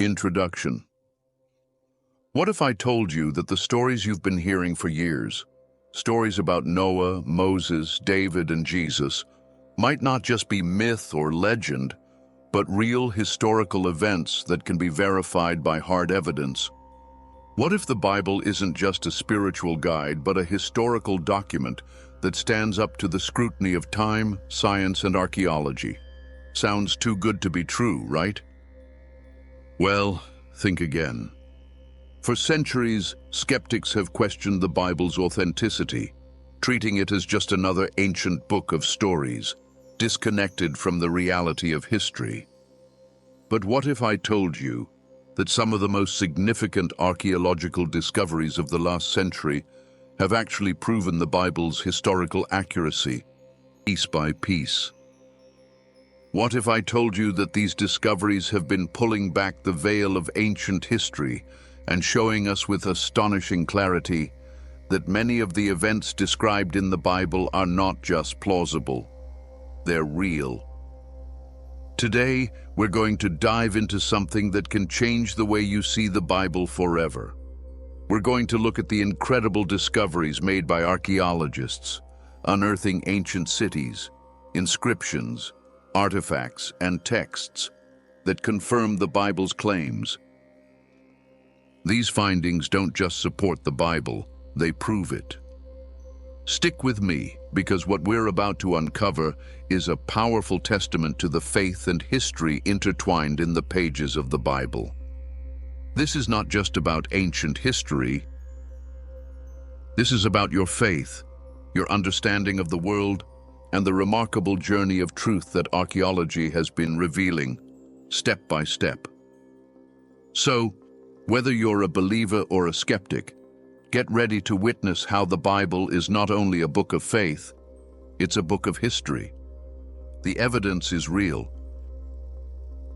Introduction. What if I told you that the stories you've been hearing for years, stories about Noah, Moses, David, and Jesus, might not just be myth or legend, but real historical events that can be verified by hard evidence? What if the Bible isn't just a spiritual guide, but a historical document that stands up to the scrutiny of time, science, and archaeology? Sounds too good to be true, right? Well, think again. For centuries, skeptics have questioned the Bible's authenticity, treating it as just another ancient book of stories, disconnected from the reality of history. But what if I told you that some of the most significant archaeological discoveries of the last century have actually proven the Bible's historical accuracy, piece by piece? What if I told you that these discoveries have been pulling back the veil of ancient history and showing us with astonishing clarity that many of the events described in the Bible are not just plausible, they're real? Today, we're going to dive into something that can change the way you see the Bible forever. We're going to look at the incredible discoveries made by archaeologists, unearthing ancient cities, inscriptions, artifacts, and texts that confirm the Bible's claims. These findings don't just support the Bible, they prove it. Stick with me, because what we're about to uncover is a powerful testament to the faith and history intertwined in the pages of the Bible. This is not just about ancient history. This is about your faith, your understanding of the world, and the remarkable journey of truth that archaeology has been revealing, step by step. So, whether you're a believer or a skeptic, get ready to witness how the Bible is not only a book of faith, it's a book of history. The evidence is real.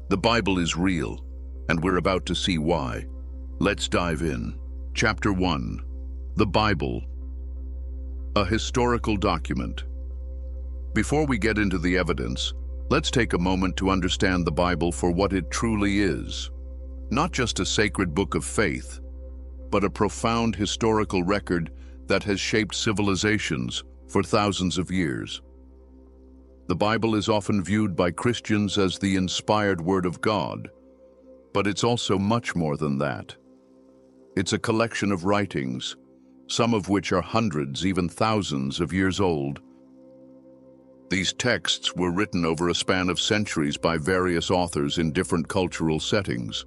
The Bible is real, and we're about to see why. Let's dive in. Chapter 1. The Bible, a historical document. Before we get into the evidence, let's take a moment to understand the Bible for what it truly is. Not just a sacred book of faith, but a profound historical record that has shaped civilizations for thousands of years. The Bible is often viewed by Christians as the inspired Word of God, but it's also much more than that. It's a collection of writings, some of which are hundreds, even thousands of years old. These texts were written over a span of centuries by various authors in different cultural settings.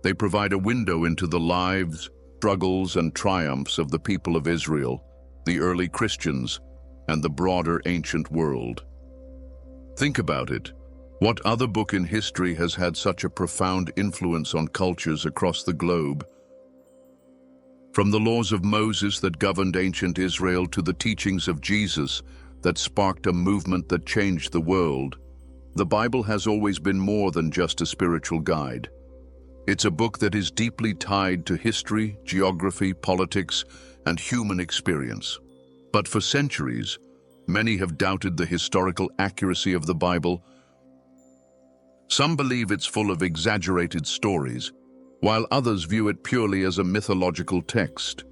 They provide a window into the lives, struggles, and triumphs of the people of Israel, the early Christians, and the broader ancient world. Think about it. What other book in history has had such a profound influence on cultures across the globe? From the laws of Moses that governed ancient Israel to the teachings of Jesus that sparked a movement that changed the world, the Bible has always been more than just a spiritual guide. It's a book that is deeply tied to history, geography, politics, and human experience. But for centuries, many have doubted the historical accuracy of the Bible. Some believe it's full of exaggerated stories, while others view it purely as a mythological text.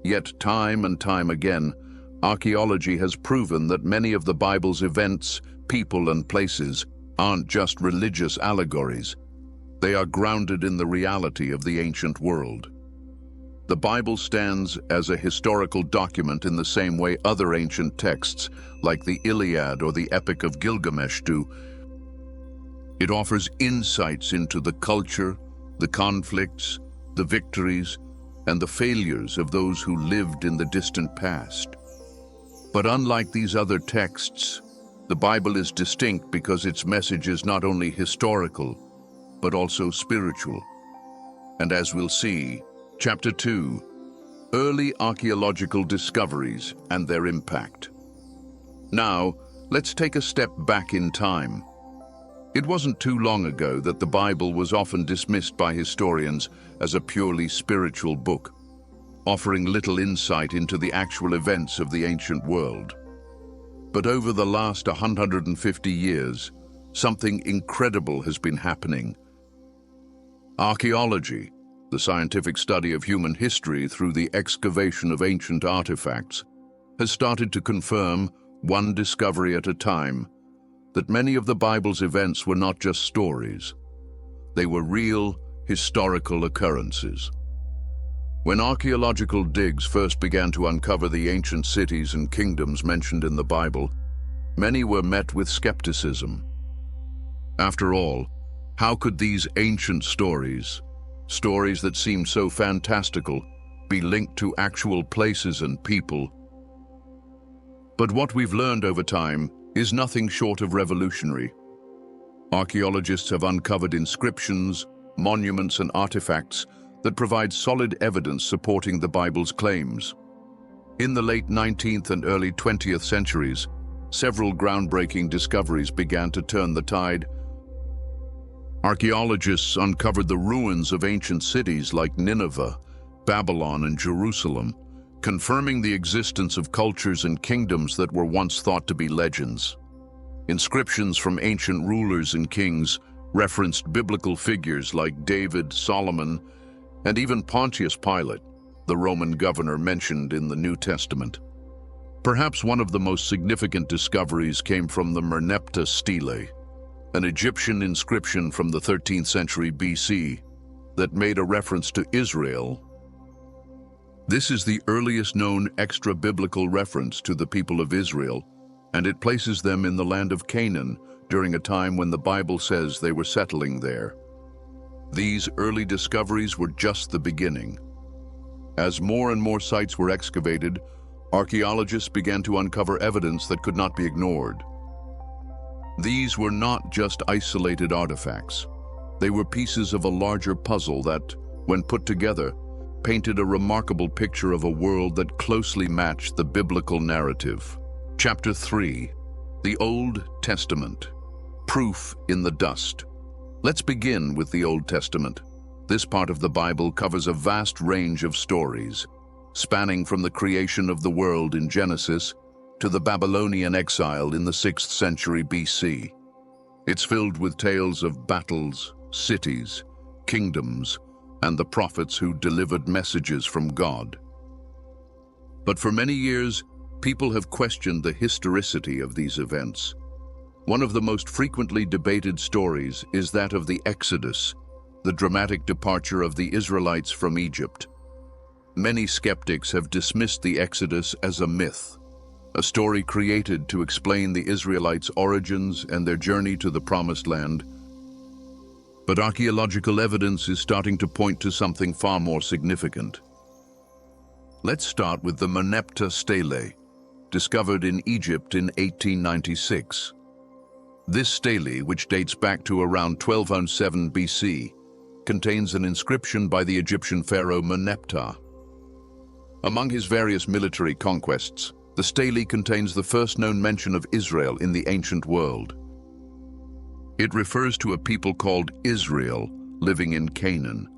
Yet time and time again, archaeology has proven that many of the Bible's events, people, and places aren't just religious allegories. They are grounded in the reality of the ancient world. The Bible stands as a historical document in the same way other ancient texts, like the Iliad or the Epic of Gilgamesh, do. It offers insights into the culture, the conflicts, the victories, and the failures of those who lived in the distant past. But unlike these other texts, the Bible is distinct because its message is not only historical, but also spiritual. And as we'll see, Chapter 2, Early Archaeological Discoveries and Their Impact. Now, let's take a step back in time. It wasn't too long ago that the Bible was often dismissed by historians as a purely spiritual book, offering little insight into the actual events of the ancient world. But over the last 150 years, something incredible has been happening. Archaeology, the scientific study of human history through the excavation of ancient artifacts, has started to confirm, one discovery at a time, that many of the Bible's events were not just stories. They were real, historical occurrences. When archaeological digs first began to uncover the ancient cities and kingdoms mentioned in the Bible, many were met with skepticism. After all, how could these ancient stories that seemed so fantastical, be linked to actual places and people? But what we've learned over time is nothing short of revolutionary. Archaeologists have uncovered inscriptions, monuments, and artifacts that provide solid evidence supporting the Bible's claims. In the late 19th and early 20th centuries, several groundbreaking discoveries began to turn the tide. Archaeologists uncovered the ruins of ancient cities like Nineveh, Babylon, and Jerusalem, confirming the existence of cultures and kingdoms that were once thought to be legends. Inscriptions from ancient rulers and kings referenced biblical figures like David, Solomon, and even Pontius Pilate, the Roman governor mentioned in the New Testament. Perhaps one of the most significant discoveries came from the Mount Stele, an Egyptian inscription from the 13th century BC that made a reference to Israel. This is the earliest known extra-biblical reference to the people of Israel, and it places them in the land of Canaan during a time when the Bible says they were settling there. These early discoveries were just the beginning. As more and more sites were excavated, archaeologists began to uncover evidence that could not be ignored. These were not just isolated artifacts. They were pieces of a larger puzzle that, when put together, painted a remarkable picture of a world that closely matched the biblical narrative. Chapter 3. The Old Testament. Proof in the Dust. Let's begin with the Old Testament. This part of the Bible covers a vast range of stories, spanning from the creation of the world in Genesis to the Babylonian exile in the 6th century BC. It's filled with tales of battles, cities, kingdoms, and the prophets who delivered messages from God. But for many years, people have questioned the historicity of these events. One of the most frequently debated stories is that of the Exodus, the dramatic departure of the Israelites from Egypt. Many skeptics have dismissed the Exodus as a myth, a story created to explain the Israelites' origins and their journey to the Promised Land. But archaeological evidence is starting to point to something far more significant. Let's start with the Mount Stele, discovered in Egypt in 1896. This stele, which dates back to around 1207 BC, contains an inscription by the Egyptian pharaoh Merneptah. Among his various military conquests, the stele contains the first known mention of Israel in the ancient world. It refers to a people called Israel living in Canaan,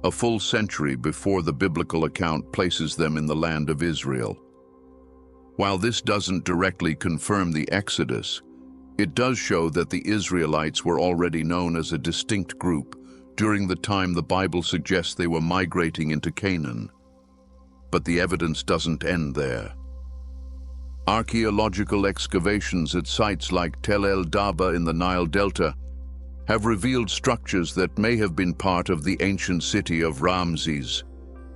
a full century before the biblical account places them in the land of Israel. While this doesn't directly confirm the Exodus, it does show that the Israelites were already known as a distinct group during the time the Bible suggests they were migrating into Canaan. But the evidence doesn't end there. Archaeological excavations at sites like Tel Dan Stele in the Nile Delta have revealed structures that may have been part of the ancient city of Ramses,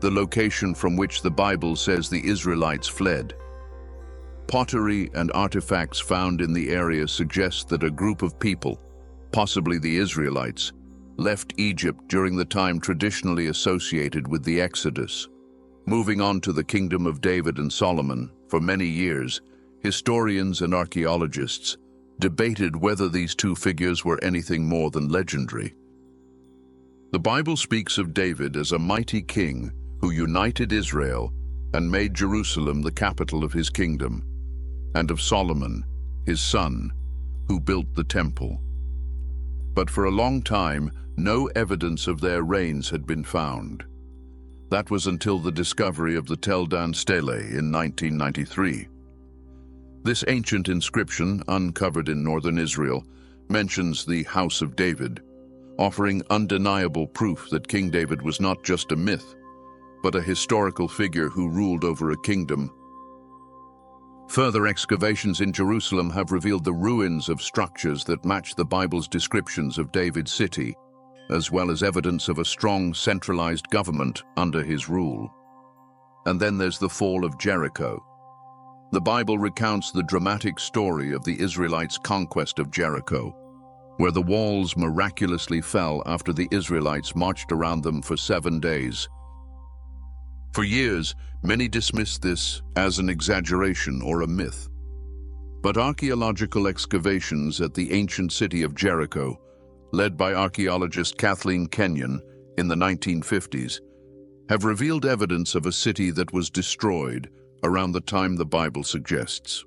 the location from which the Bible says the Israelites fled. Pottery and artifacts found in the area suggest that a group of people, possibly the Israelites, left Egypt during the time traditionally associated with the Exodus. Moving on to the kingdom of David and Solomon, for many years, historians and archaeologists debated whether these two figures were anything more than legendary. The Bible speaks of David as a mighty king who united Israel and made Jerusalem the capital of his kingdom, and of Solomon, his son, who built the temple. But for a long time, no evidence of their reigns had been found. That was until the discovery of the Tel Dan Stele in 1993. This ancient inscription, uncovered in northern Israel, mentions the House of David, offering undeniable proof that King David was not just a myth, but a historical figure who ruled over a kingdom. Further excavations in Jerusalem have revealed the ruins of structures that match the Bible's descriptions of David's city, as well as evidence of a strong centralized government under his rule. And then there's the fall of Jericho. The Bible recounts the dramatic story of the Israelites' conquest of Jericho, where the walls miraculously fell after the Israelites marched around them for 7 days. For years, many dismissed this as an exaggeration or a myth. But archaeological excavations at the ancient city of Jericho, led by archaeologist Kathleen Kenyon in the 1950s, have revealed evidence of a city that was destroyed around the time the Bible suggests.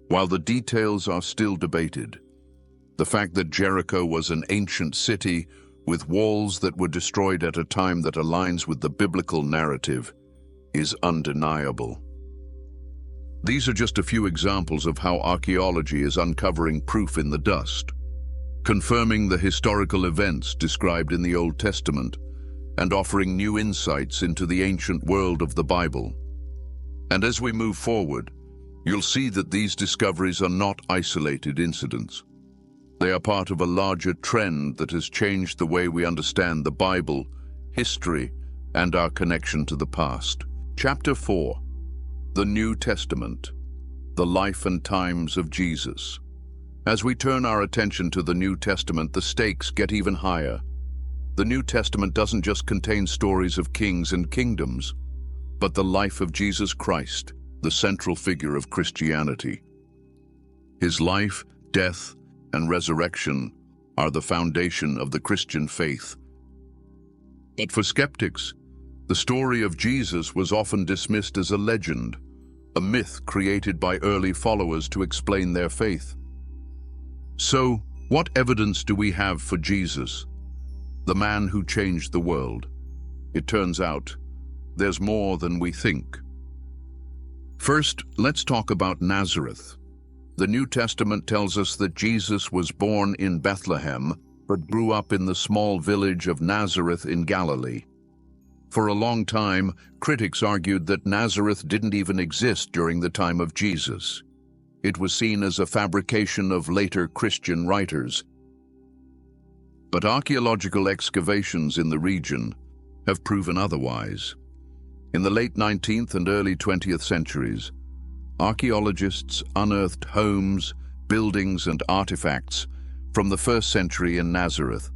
While the details are still debated, the fact that Jericho was an ancient city with walls that were destroyed at a time that aligns with the biblical narrative is undeniable. These are just a few examples of how archaeology is uncovering proof in the dust, confirming the historical events described in the Old Testament, and offering new insights into the ancient world of the Bible. And as we move forward, you'll see that these discoveries are not isolated incidents. They are part of a larger trend that has changed the way we understand the Bible, history, and our connection to the past. Chapter 4. The New Testament. The Life and Times of Jesus. As we turn our attention to the New Testament, the stakes get even higher. The New Testament doesn't just contain stories of kings and kingdoms, but the life of Jesus Christ, the central figure of Christianity. His life, death, and resurrection are the foundation of the Christian faith. But for skeptics, the story of Jesus was often dismissed as a legend, a myth created by early followers to explain their faith. So, what evidence do we have for Jesus, the man who changed the world? It turns out, there's more than we think. First, let's talk about Nazareth. The New Testament tells us that Jesus was born in Bethlehem, but grew up in the small village of Nazareth in Galilee. For a long time, critics argued that Nazareth didn't even exist during the time of Jesus. It was seen as a fabrication of later Christian writers. But archaeological excavations in the region have proven otherwise. In the late 19th and early 20th centuries, archaeologists unearthed homes, buildings, and artifacts from the 1st century in Nazareth,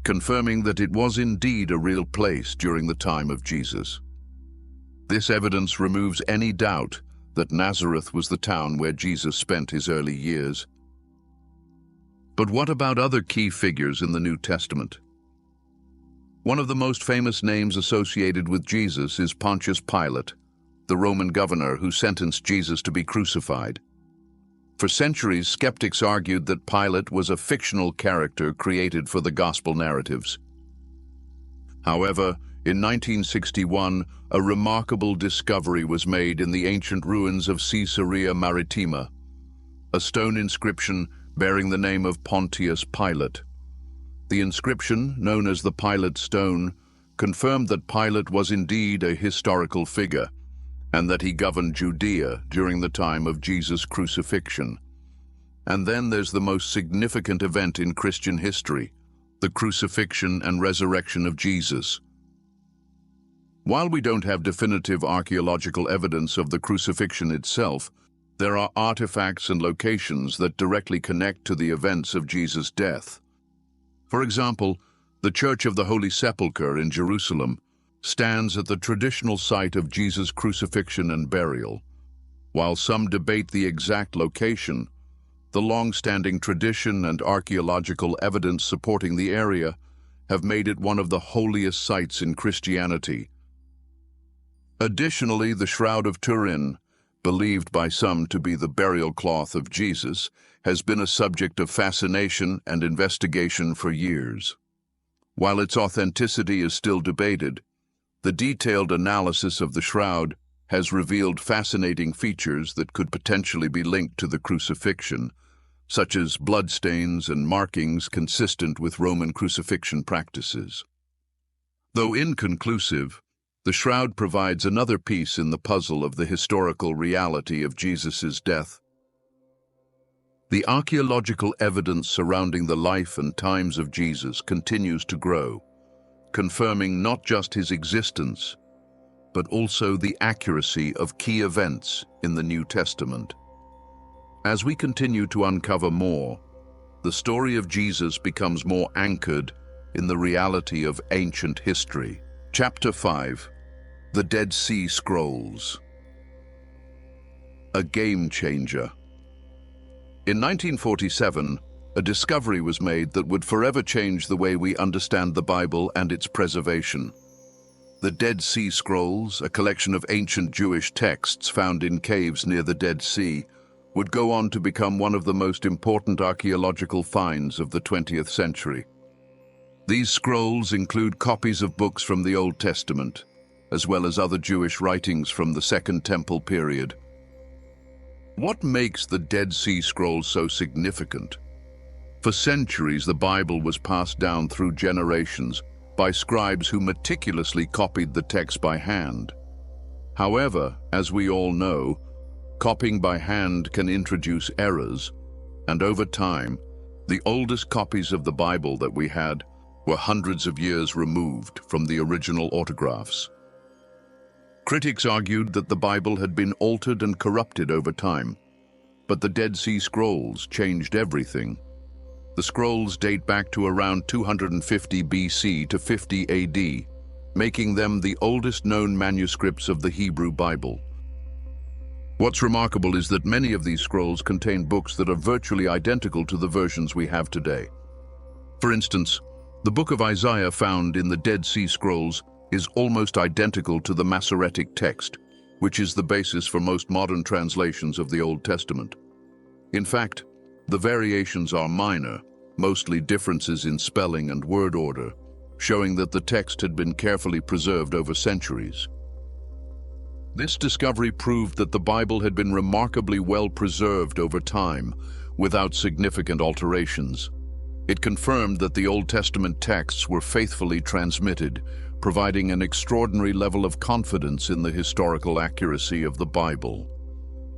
confirming that it was indeed a real place during the time of Jesus. This evidence removes any doubt that Nazareth was the town where Jesus spent his early years. But what about other key figures in the New Testament? One of the most famous names associated with Jesus is Pontius Pilate, the Roman governor who sentenced Jesus to be crucified. For centuries, skeptics argued that Pilate was a fictional character created for the gospel narratives. However, in 1961, a remarkable discovery was made in the ancient ruins of Caesarea Maritima, a stone inscription bearing the name of Pontius Pilate. The inscription, known as the Pilate Stone, confirmed that Pilate was indeed a historical figure, and that he governed Judea during the time of Jesus' crucifixion. And then there's the most significant event in Christian history, the crucifixion and resurrection of Jesus. While we don't have definitive archaeological evidence of the crucifixion itself, there are artifacts and locations that directly connect to the events of Jesus' death. For example, the Church of the Holy Sepulchre in Jerusalem stands at the traditional site of Jesus' crucifixion and burial. While some debate the exact location, the long-standing tradition and archaeological evidence supporting the area have made it one of the holiest sites in Christianity. Additionally, the Shroud of Turin, believed by some to be the burial cloth of Jesus, has been a subject of fascination and investigation for years. While its authenticity is still debated, the detailed analysis of the shroud has revealed fascinating features that could potentially be linked to the crucifixion, such as bloodstains and markings consistent with Roman crucifixion practices. Though inconclusive, the shroud provides another piece in the puzzle of the historical reality of Jesus' death. The archaeological evidence surrounding the life and times of Jesus continues to grow, confirming not just his existence, but also the accuracy of key events in the New Testament. As we continue to uncover more, the story of Jesus becomes more anchored in the reality of ancient history. Chapter 5. The Dead Sea Scrolls. A game changer. In 1947, a discovery was made that would forever change the way we understand the Bible and its preservation. The Dead Sea Scrolls, a collection of ancient Jewish texts found in caves near the Dead Sea, would go on to become one of the most important archaeological finds of the 20th century. These scrolls include copies of books from the Old Testament, as well as other Jewish writings from the Second Temple period. What makes the Dead Sea Scrolls so significant? For centuries, the Bible was passed down through generations by scribes who meticulously copied the text by hand. However, as we all know, copying by hand can introduce errors, and over time, the oldest copies of the Bible that we had were hundreds of years removed from the original autographs. Critics argued that the Bible had been altered and corrupted over time, but the Dead Sea Scrolls changed everything. The scrolls date back to around 250 BC to 50 AD, making them the oldest known manuscripts of the Hebrew Bible. What's remarkable is that many of these scrolls contain books that are virtually identical to the versions we have today. For instance, the book of Isaiah found in the Dead Sea Scrolls is almost identical to the Masoretic text, which is the basis for most modern translations of the Old Testament. In fact, the variations are minor, mostly differences in spelling and word order, showing that the text had been carefully preserved over centuries. This discovery proved that the Bible had been remarkably well preserved over time, without significant alterations. It confirmed that the Old Testament texts were faithfully transmitted, providing an extraordinary level of confidence in the historical accuracy of the Bible.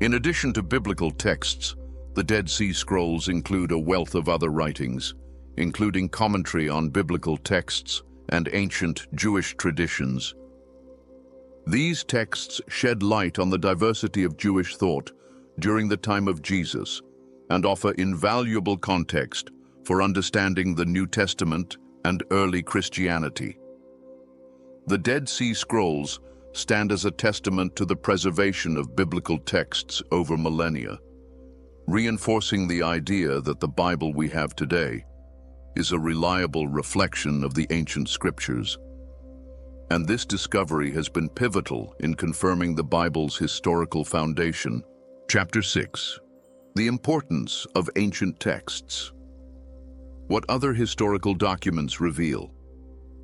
In addition to biblical texts, the Dead Sea Scrolls include a wealth of other writings, including commentary on biblical texts and ancient Jewish traditions. These texts shed light on the diversity of Jewish thought during the time of Jesus and offer invaluable context for understanding the New Testament and early Christianity. The Dead Sea Scrolls stand as a testament to the preservation of biblical texts over millennia, reinforcing the idea that the Bible we have today is a reliable reflection of the ancient scriptures. And this discovery has been pivotal in confirming the Bible's historical foundation. Chapter 6. The importance of ancient texts. What other historical documents reveal?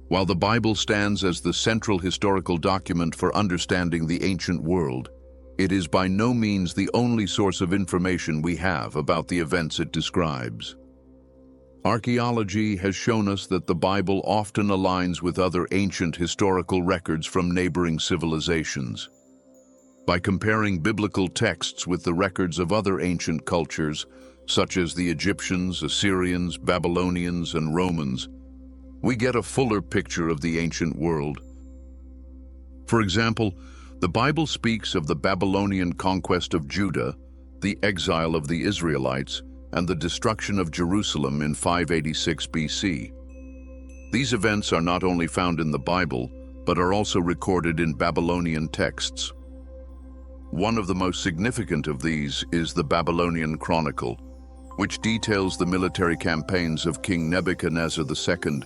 While the Bible stands as the central historical document for understanding the ancient world, it is by no means the only source of information we have about the events it describes. Archaeology has shown us that the Bible often aligns with other ancient historical records from neighboring civilizations. By comparing biblical texts with the records of other ancient cultures, such as the Egyptians, Assyrians, Babylonians, and Romans, we get a fuller picture of the ancient world. For example, the Bible speaks of the Babylonian conquest of Judah, the exile of the Israelites, and the destruction of Jerusalem in 586 BC. These events are not only found in the Bible, but are also recorded in Babylonian texts. One of the most significant of these is the Babylonian Chronicle, which details the military campaigns of King Nebuchadnezzar II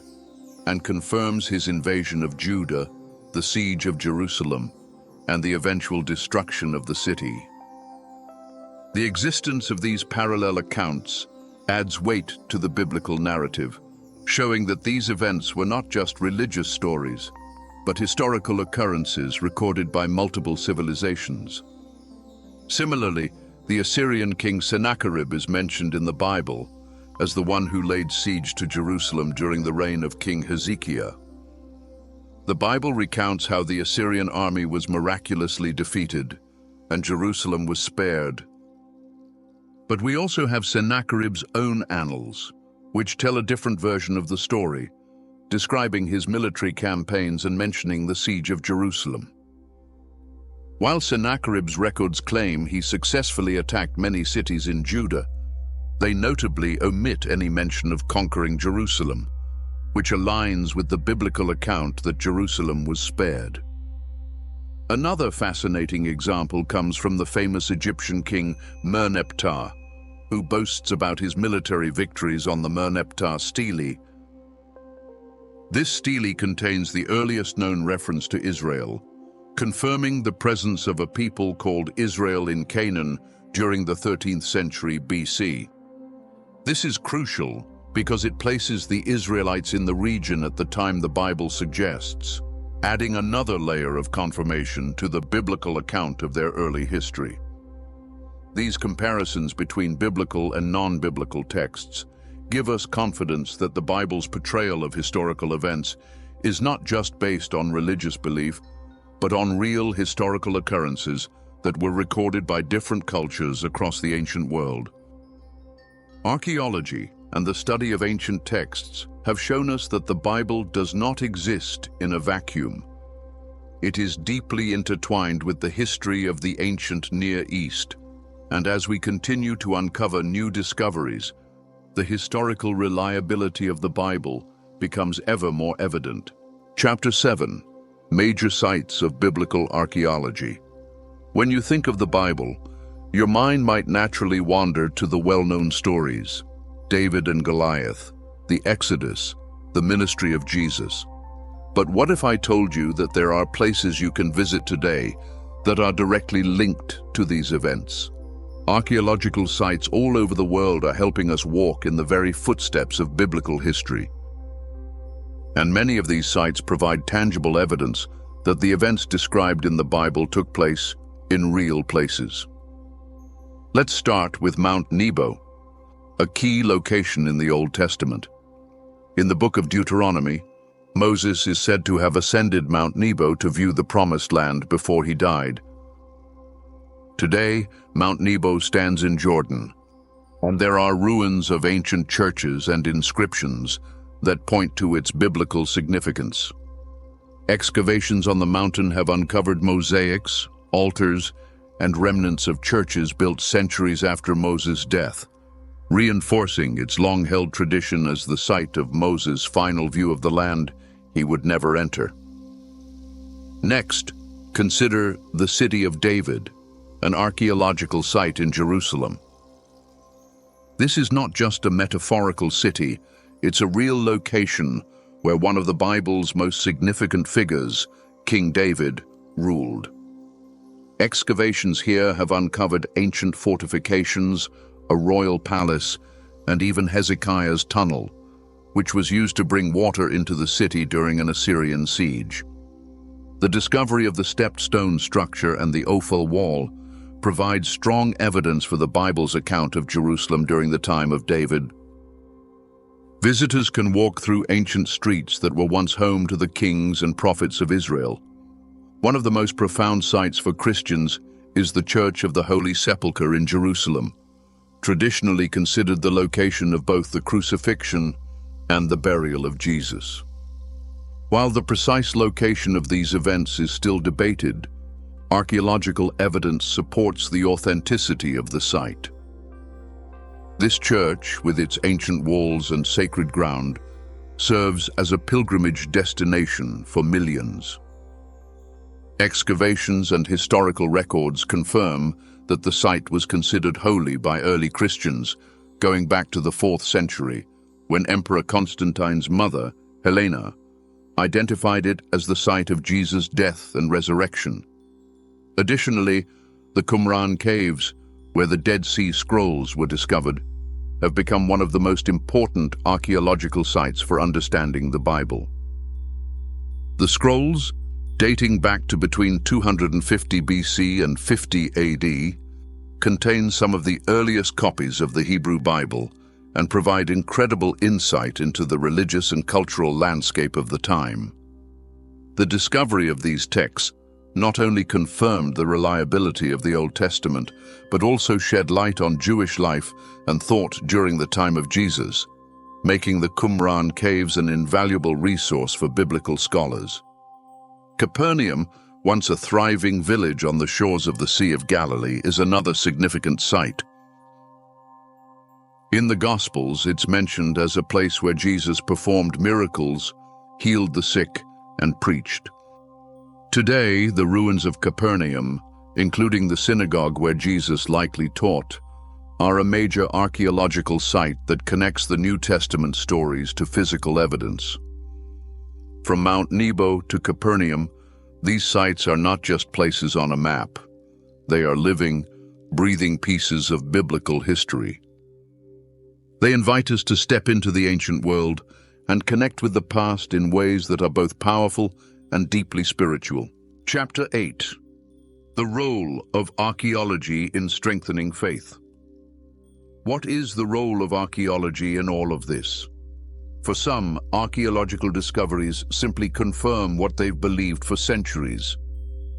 and confirms his invasion of Judah, the siege of Jerusalem, and the eventual destruction of the city. The existence of these parallel accounts adds weight to the biblical narrative, showing that these events were not just religious stories, but historical occurrences recorded by multiple civilizations. Similarly, The Assyrian king Sennacherib is mentioned in the Bible as the one who laid siege to Jerusalem during the reign of King Hezekiah. The Bible recounts how the Assyrian army was miraculously defeated and Jerusalem was spared. But we also have Sennacherib's own annals, which tell a different version of the story, describing his military campaigns and mentioning the siege of Jerusalem. While Sennacherib's records claim he successfully attacked many cities in Judah, they notably omit any mention of conquering Jerusalem, which aligns with the biblical account that Jerusalem was spared. Another fascinating example comes from the famous Egyptian king Merneptah, who boasts about his military victories on the Mount Stele. This stele contains the earliest known reference to Israel, confirming the presence of a people called Israel in Canaan during the 13th century BC. This is crucial because it places the Israelites in the region at the time the Bible suggests, adding another layer of confirmation to the biblical account of their early history. These comparisons between biblical and non-biblical texts give us confidence that the Bible's portrayal of historical events is not just based on religious belief, but on real historical occurrences that were recorded by different cultures across the ancient world. Archaeology and the study of ancient texts have shown us that the Bible does not exist in a vacuum. It is deeply intertwined with the history of the ancient Near East, and as we continue to uncover new discoveries, the historical reliability of the Bible becomes ever more evident. Chapter 7. Major Sites of Biblical Archaeology. When you think of the Bible, your mind might naturally wander to the well-known stories: David and Goliath, the Exodus, the ministry of Jesus. But what if I told you that there are places you can visit today that are directly linked to these events? Archaeological sites all over the world are helping us walk in the very footsteps of biblical history. And many of these sites provide tangible evidence that the events described in the Bible took place in real places. Let's start with Mount Nebo, a key location in the Old Testament. In the book of Deuteronomy, Moses is said to have ascended Mount Nebo to view the Promised Land before he died. Today, Mount Nebo stands in Jordan, and there are ruins of ancient churches and inscriptions that point to its biblical significance. Excavations on the mountain have uncovered mosaics, altars, and remnants of churches built centuries after Moses' death, reinforcing its long-held tradition as the site of Moses' final view of the land he would never enter. Next, consider the City of David, an archaeological site in Jerusalem. This is not just a metaphorical city, it's a real location where one of the Bible's most significant figures, King David, ruled. Excavations here have uncovered ancient fortifications, a royal palace, and even Hezekiah's tunnel, which was used to bring water into the city during an Assyrian siege. The discovery of the stepped stone structure and the Ophel wall provides strong evidence for the Bible's account of Jerusalem during the time of David. Visitors can walk through ancient streets that were once home to the kings and prophets of Israel. One of the most profound sites for Christians is the Church of the Holy Sepulchre in Jerusalem, traditionally considered the location of both the crucifixion and the burial of Jesus. While the precise location of these events is still debated, archaeological evidence supports the authenticity of the site. This church, with its ancient walls and sacred ground, serves as a pilgrimage destination for millions. Excavations and historical records confirm that the site was considered holy by early Christians, going back to the 4th century, when Emperor Constantine's mother, Helena, identified it as the site of Jesus' death and resurrection. Additionally, the Qumran caves, where the Dead Sea Scrolls were discovered, have become one of the most important archaeological sites for understanding the Bible. The scrolls, dating back to between 250 BC and 50 AD, contain some of the earliest copies of the Hebrew Bible and provide incredible insight into the religious and cultural landscape of the time. The discovery of these texts not only confirmed the reliability of the Old Testament, but also shed light on Jewish life and thought during the time of Jesus, making the Qumran caves an invaluable resource for biblical scholars. Capernaum, once a thriving village on the shores of the Sea of Galilee, is another significant site. In the Gospels, it's mentioned as a place where Jesus performed miracles, healed the sick, and preached. Today, the ruins of Capernaum, including the synagogue where Jesus likely taught, are a major archaeological site that connects the New Testament stories to physical evidence. From Mount Nebo to Capernaum, these sites are not just places on a map. They are living, breathing pieces of biblical history. They invite us to step into the ancient world and connect with the past in ways that are both powerful and deeply spiritual. Chapter 8. The role of archaeology in strengthening faith. What is the role of archaeology in all of this? For some, archaeological discoveries simply confirm what they've believed for centuries,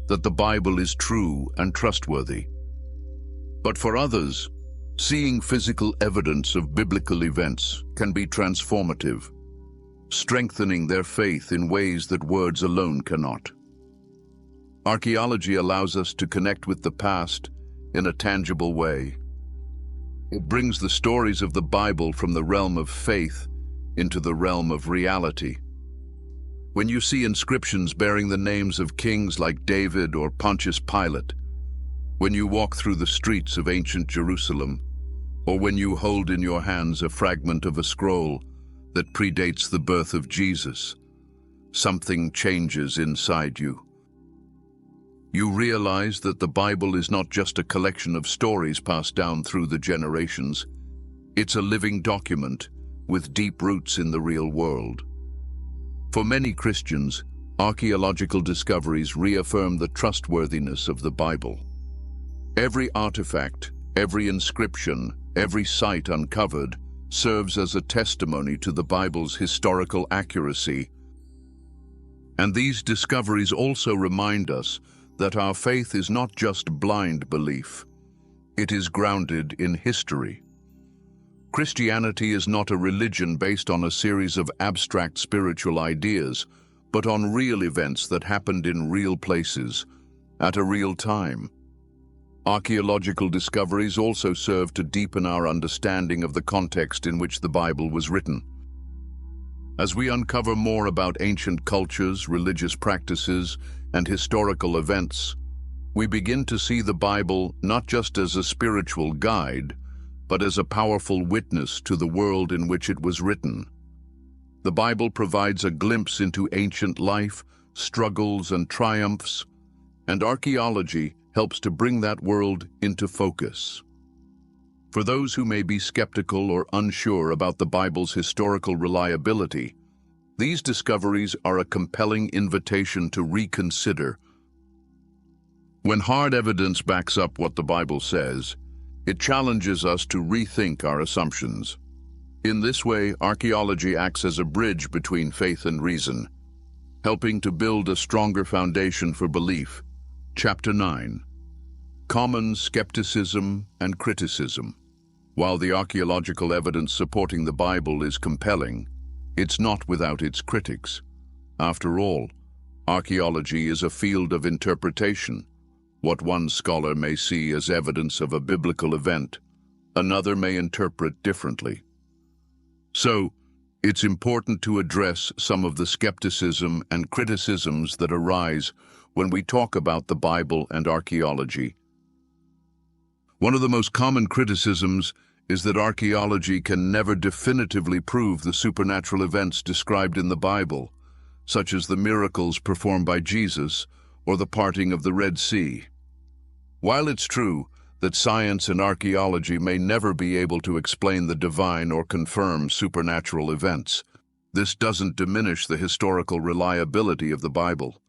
that the Bible is true and trustworthy. But for others, seeing physical evidence of biblical events can be transformative, strengthening their faith in ways that words alone cannot. Archaeology allows us to connect with the past in a tangible way. It brings the stories of the Bible from the realm of faith into the realm of reality. When you see inscriptions bearing the names of kings like David or Pontius Pilate, when you walk through the streets of ancient Jerusalem, or when you hold in your hands a fragment of a scroll that predates the birth of Jesus, something changes inside you. You realize that the Bible is not just a collection of stories passed down through the generations. It's a living document with deep roots in the real world. For many Christians, archaeological discoveries reaffirm the trustworthiness of the Bible. Every artifact, every inscription, every site uncovered serves as a testimony to the Bible's historical accuracy. And these discoveries also remind us that our faith is not just blind belief. It is grounded in history. Christianity is not a religion based on a series of abstract spiritual ideas, but on real events that happened in real places, at a real time. Archaeological discoveries also serve to deepen our understanding of the context in which the Bible was written. As we uncover more about ancient cultures, religious practices, and historical events, we begin to see the Bible not just as a spiritual guide, but as a powerful witness to the world in which it was written. The Bible provides a glimpse into ancient life, struggles, and triumphs, and archaeology helps to bring that world into focus. For those who may be skeptical or unsure about the Bible's historical reliability, these discoveries are a compelling invitation to reconsider. When hard evidence backs up what the Bible says, it challenges us to rethink our assumptions. In this way, archaeology acts as a bridge between faith and reason, helping to build a stronger foundation for belief. Chapter 9. Common skepticism and criticism. While the archaeological evidence supporting the Bible is compelling, it's not without its critics. After all, archaeology is a field of interpretation. What one scholar may see as evidence of a biblical event, another may interpret differently. So, it's important to address some of the skepticism and criticisms that arise when we talk about the Bible and archaeology. One of the most common criticisms is that archaeology can never definitively prove the supernatural events described in the Bible, such as the miracles performed by Jesus or the parting of the Red Sea. While it's true that science and archaeology may never be able to explain the divine or confirm supernatural events, this doesn't diminish the historical reliability of the Bible.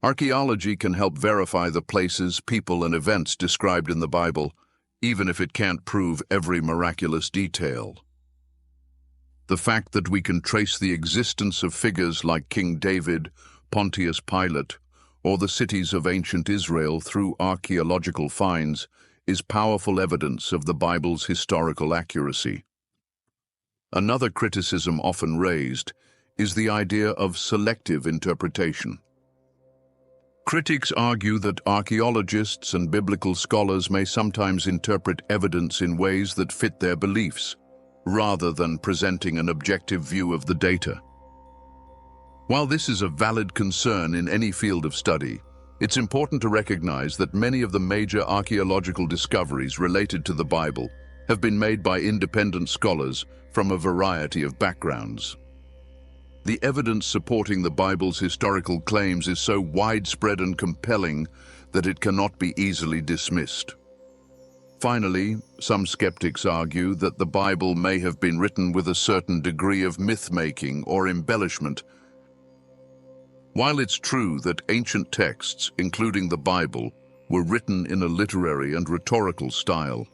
Archaeology can help verify the places, people, and events described in the Bible, even if it can't prove every miraculous detail. The fact that we can trace the existence of figures like King David, Pontius Pilate, or the cities of ancient Israel through archaeological finds is powerful evidence of the Bible's historical accuracy. Another criticism often raised is the idea of selective interpretation. Critics argue that archaeologists and biblical scholars may sometimes interpret evidence in ways that fit their beliefs, rather than presenting an objective view of the data. While this is a valid concern in any field of study, it's important to recognize that many of the major archaeological discoveries related to the Bible have been made by independent scholars from a variety of backgrounds. The evidence supporting the Bible's historical claims is so widespread and compelling that it cannot be easily dismissed. Finally, some skeptics argue that the Bible may have been written with a certain degree of myth-making or embellishment. While it's true that ancient texts, including the Bible, were written in a literary and rhetorical style,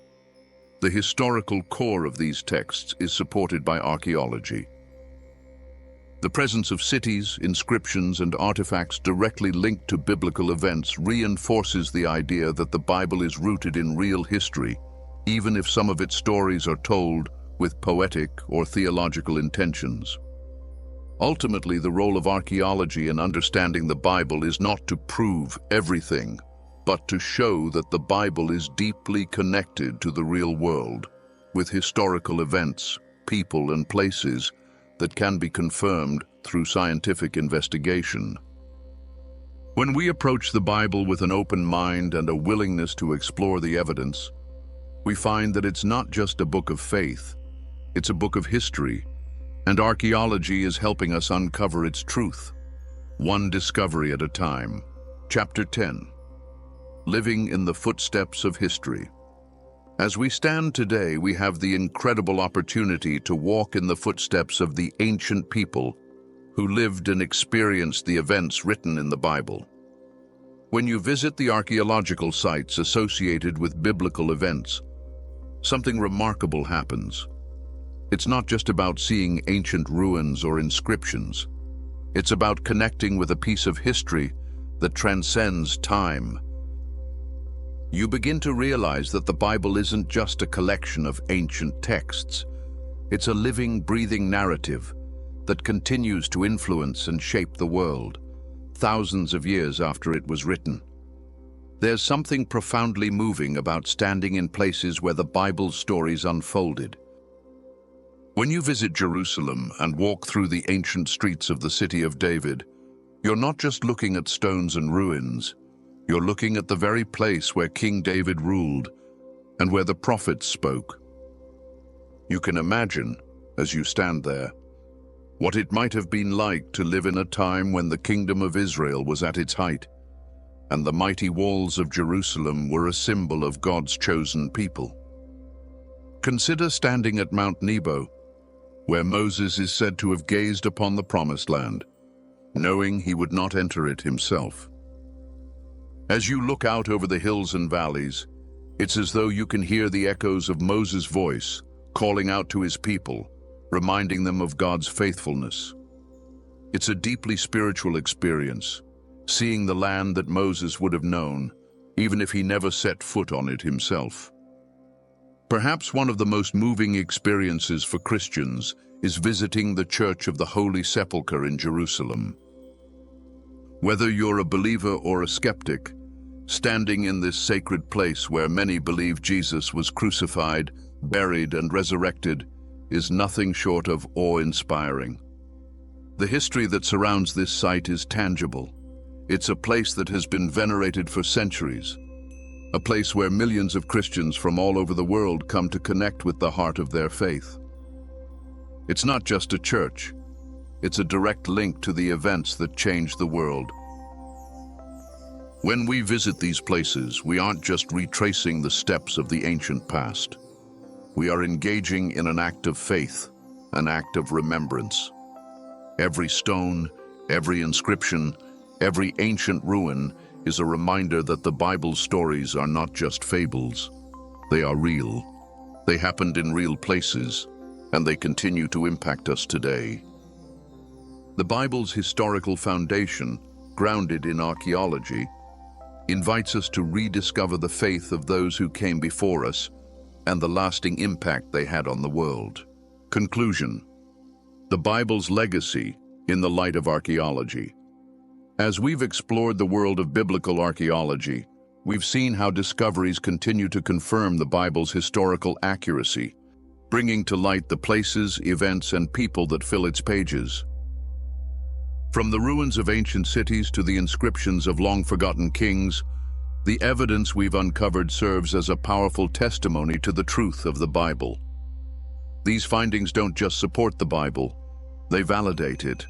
the historical core of these texts is supported by archaeology. The presence of cities, inscriptions, and artifacts directly linked to biblical events reinforces the idea that the Bible is rooted in real history, even if some of its stories are told with poetic or theological intentions. Ultimately, the role of archaeology in understanding the Bible is not to prove everything, but to show that the Bible is deeply connected to the real world, with historical events, people, and places that can be confirmed through scientific investigation. When we approach the Bible with an open mind and a willingness to explore the evidence, we find that it's not just a book of faith, it's a book of history, and archaeology is helping us uncover its truth, one discovery at a time. Chapter 10. Living in the Footsteps of History. As we stand today, we have the incredible opportunity to walk in the footsteps of the ancient people who lived and experienced the events written in the Bible. When you visit the archaeological sites associated with biblical events, something remarkable happens. It's not just about seeing ancient ruins or inscriptions. It's about connecting with a piece of history that transcends time. You begin to realize that the Bible isn't just a collection of ancient texts. It's a living, breathing narrative that continues to influence and shape the world, thousands of years after it was written. There's something profoundly moving about standing in places where the Bible's stories unfolded. When you visit Jerusalem and walk through the ancient streets of the city of David, you're not just looking at stones and ruins. You're looking at the very place where King David ruled and where the prophets spoke. You can imagine, as you stand there, what it might have been like to live in a time when the kingdom of Israel was at its height, and the mighty walls of Jerusalem were a symbol of God's chosen people. Consider standing at Mount Nebo, where Moses is said to have gazed upon the promised land, knowing he would not enter it himself. As you look out over the hills and valleys, it's as though you can hear the echoes of Moses' voice calling out to his people, reminding them of God's faithfulness. It's a deeply spiritual experience, seeing the land that Moses would have known, even if he never set foot on it himself. Perhaps one of the most moving experiences for Christians is visiting the Church of the Holy Sepulchre in Jerusalem. Whether you're a believer or a skeptic, standing in this sacred place where many believe Jesus was crucified, buried, and resurrected is nothing short of awe-inspiring. The history that surrounds this site is tangible. It's a place that has been venerated for centuries, a place where millions of Christians from all over the world come to connect with the heart of their faith. It's not just a church. It's a direct link to the events that changed the world. When we visit these places, we aren't just retracing the steps of the ancient past. We are engaging in an act of faith, an act of remembrance. Every stone, every inscription, every ancient ruin is a reminder that the Bible's stories are not just fables. They are real. They happened in real places, and they continue to impact us today. The Bible's historical foundation, grounded in archaeology, invites us to rediscover the faith of those who came before us and the lasting impact they had on the world. Conclusion: the Bible's legacy in the light of archaeology. As we've explored the world of biblical archaeology, we've seen how discoveries continue to confirm the Bible's historical accuracy, bringing to light the places, events, and people that fill its pages. From the ruins of ancient cities to the inscriptions of long-forgotten kings, the evidence we've uncovered serves as a powerful testimony to the truth of the Bible. These findings don't just support the Bible, they validate it,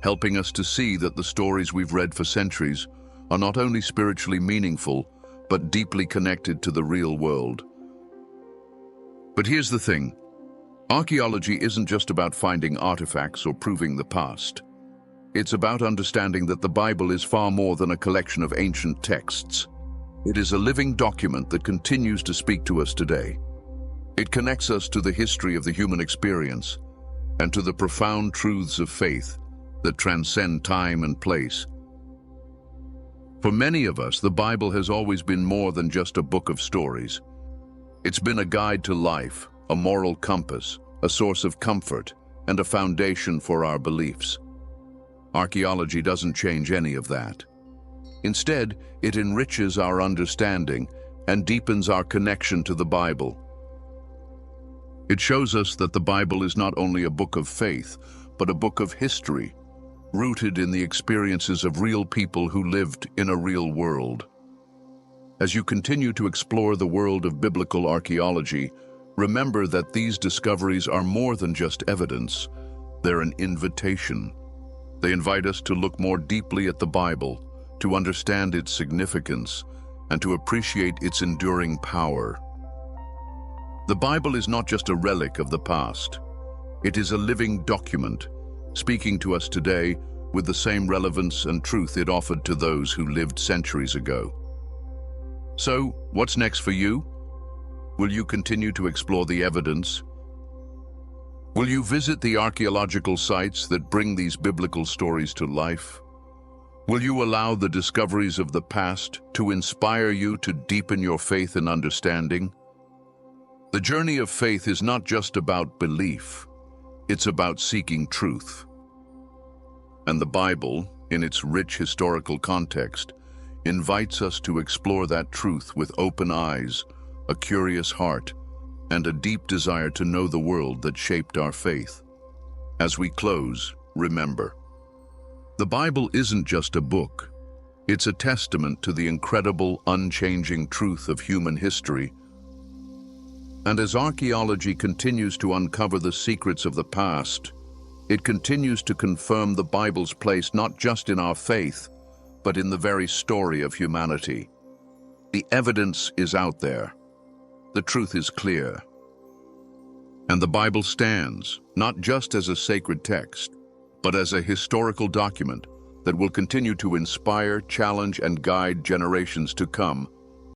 helping us to see that the stories we've read for centuries are not only spiritually meaningful, but deeply connected to the real world. But here's the thing: archaeology isn't just about finding artifacts or proving the past. It's about understanding that the Bible is far more than a collection of ancient texts. It is a living document that continues to speak to us today. It connects us to the history of the human experience and to the profound truths of faith that transcend time and place. For many of us, the Bible has always been more than just a book of stories. It's been a guide to life, a moral compass, a source of comfort, and a foundation for our beliefs. Archaeology doesn't change any of that. Instead, it enriches our understanding and deepens our connection to the Bible. It shows us that the Bible is not only a book of faith, but a book of history, rooted in the experiences of real people who lived in a real world. As you continue to explore the world of biblical archaeology, remember that these discoveries are more than just evidence. They're an invitation. They invite us to look more deeply at the Bible, to understand its significance, and to appreciate its enduring power. The Bible is not just a relic of the past. It is a living document, speaking to us today with the same relevance and truth it offered to those who lived centuries ago. So, what's next for you? Will you continue to explore the evidence? Will you visit the archaeological sites that bring these biblical stories to life? Will you allow the discoveries of the past to inspire you to deepen your faith and understanding? The journey of faith is not just about belief, it's about seeking truth. And the Bible, in its rich historical context, invites us to explore that truth with open eyes, a curious heart, and a deep desire to know the world that shaped our faith. As we close, remember, the Bible isn't just a book. It's a testament to the incredible, unchanging truth of human history. And as archaeology continues to uncover the secrets of the past, it continues to confirm the Bible's place not just in our faith, but in the very story of humanity. The evidence is out there. The truth is clear. And the Bible stands, not just as a sacred text, but as a historical document that will continue to inspire, challenge, and guide generations to come